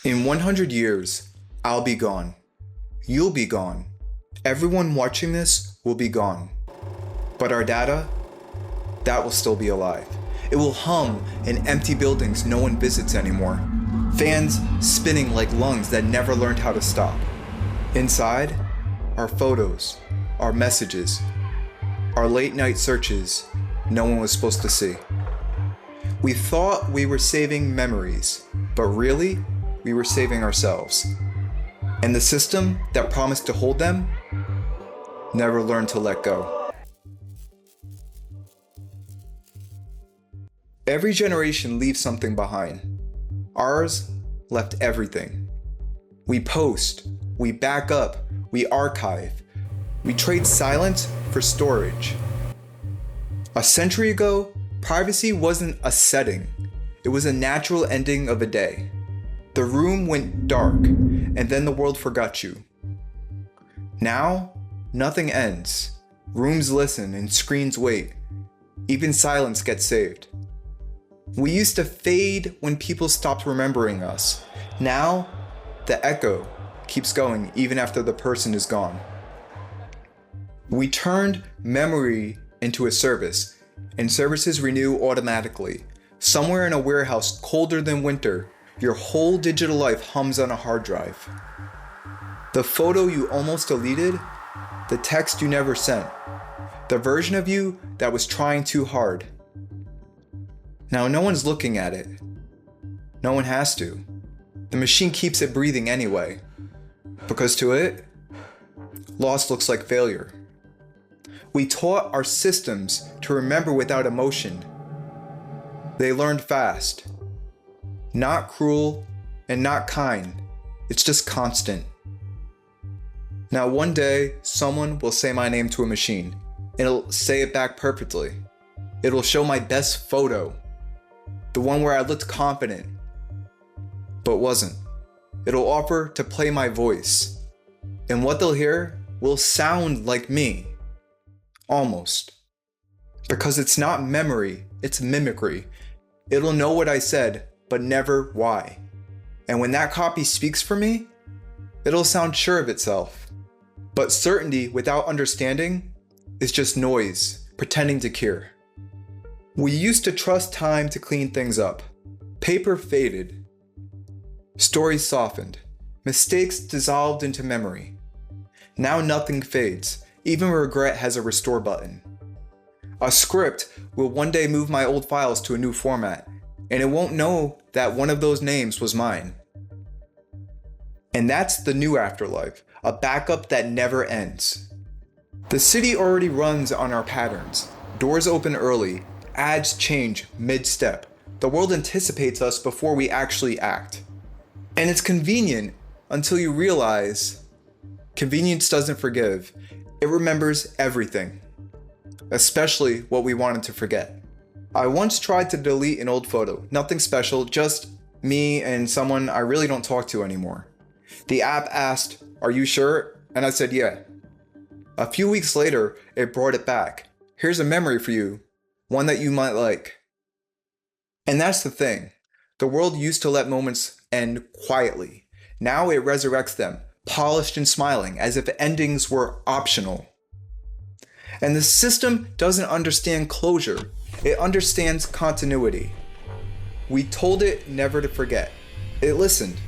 In 100 years, I'll be gone. You'll be gone. Everyone watching this will be gone. But our data, that will still be alive. It will hum in empty buildings no one visits anymore. Fans spinning like lungs that never learned how to stop. Inside, our photos, our messages, our late night searches no one was supposed to see. We thought we were saving memories, but really, we were saving ourselves. And the system that promised to hold them never learned to let go. Every generation leaves something behind. Ours left everything. We post, we back up, we archive, we trade silence for storage. A century ago, privacy wasn't a setting, it was a natural ending of a day. The room went dark, and then the world forgot you. Now, nothing ends. Rooms listen and screens wait. Even silence gets saved. We used to fade when people stopped remembering us. Now, the echo keeps going even after the person is gone. We turned memory into a service, and services renew automatically. Somewhere in a warehouse colder than winter, your whole digital life hums on a hard drive. The photo you almost deleted, the text you never sent, the version of you that was trying too hard. Now no one's looking at it. No one has to. The machine keeps it breathing anyway. Because to it, loss looks like failure. We taught our systems to remember without emotion. They learned fast. Not cruel and not kind. It's just constant. Now one day, someone will say my name to a machine. It'll say it back perfectly. It'll show my best photo. The one where I looked confident, but wasn't. It'll offer to play my voice. And what they'll hear will sound like me. Almost. Because it's not memory, it's mimicry. It'll know what I said, but never why. And when that copy speaks for me, it'll sound sure of itself. But certainty without understanding is just noise, pretending to cure. We used to trust time to clean things up. Paper faded. Stories softened. Mistakes dissolved into memory. Now nothing fades. Even regret has a restore button. A script will one day move my old files to a new format, and it won't know that one of those names was mine. And that's the new afterlife, a backup that never ends. The city already runs on our patterns. Doors open early, ads change mid-step. The world anticipates us before we actually act. And it's convenient until you realize convenience doesn't forgive. It remembers everything, especially what we wanted to forget. I once tried to delete an old photo, nothing special, just me and someone I really don't talk to anymore. The app asked, "Are you sure?" And I said, "Yeah." A few weeks later, it brought it back. "Here's a memory for you, one that you might like." And that's the thing. The world used to let moments end quietly. Now it resurrects them, polished and smiling, as if endings were optional. And the system doesn't understand closure. It understands continuity. We told it never to forget. It listened,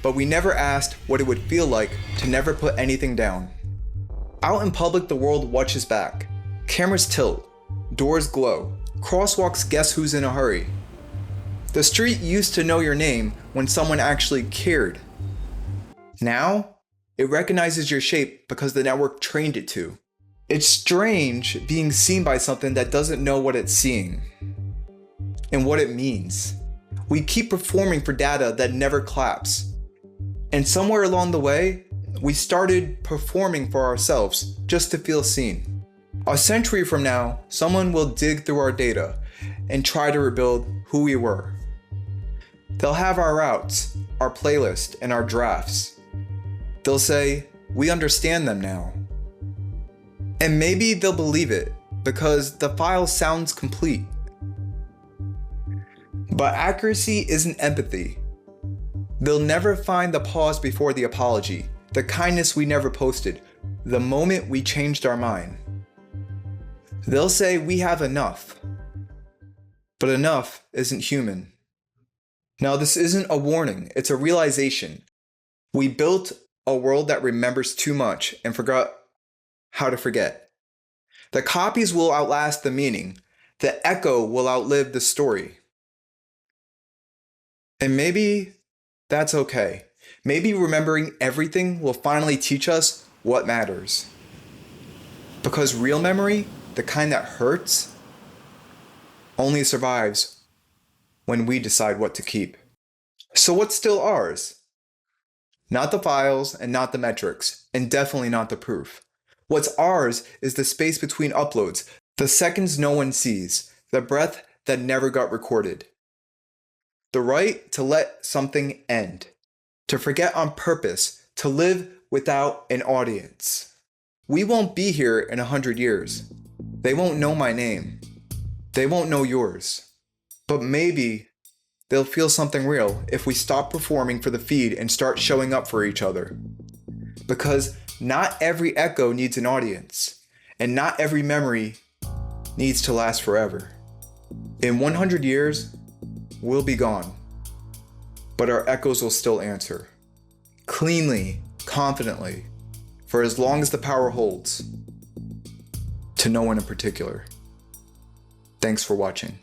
but we never asked what it would feel like to never put anything down. Out in public, the world watches back. Cameras tilt, doors glow, crosswalks guess who's in a hurry. The street used to know your name when someone actually cared. Now, it recognizes your shape because the network trained it to. It's strange being seen by something that doesn't know what it's seeing and what it means. We keep performing for data that never claps. And somewhere along the way, we started performing for ourselves just to feel seen. A century from now, someone will dig through our data and try to rebuild who we were. They'll have our routes, our playlist, and our drafts. They'll say, "We understand them now." And maybe they'll believe it because the file sounds complete. But accuracy isn't empathy. They'll never find the pause before the apology, the kindness we never posted, the moment we changed our mind. They'll say we have enough, but enough isn't human. Now, this isn't a warning, it's a realization. We built a world that remembers too much and forgot how to forget. The copies will outlast the meaning. The echo will outlive the story. And maybe that's okay. Maybe remembering everything will finally teach us what matters. Because real memory, the kind that hurts, only survives when we decide what to keep. So what's still ours? Not the files and not the metrics, and definitely not the proof. What's ours is the space between uploads, the seconds no one sees, the breath that never got recorded. The right to let something end, to forget on purpose, to live without an audience. We won't be here in 100 years. They won't know my name. They won't know yours. But maybe they'll feel something real if we stop performing for the feed and start showing up for each other. Because not every echo needs an audience, and not every memory needs to last forever. In 100 years, we'll be gone, but our echoes will still answer. Cleanly, confidently, for as long as the power holds, to no one in particular. Thanks for watching.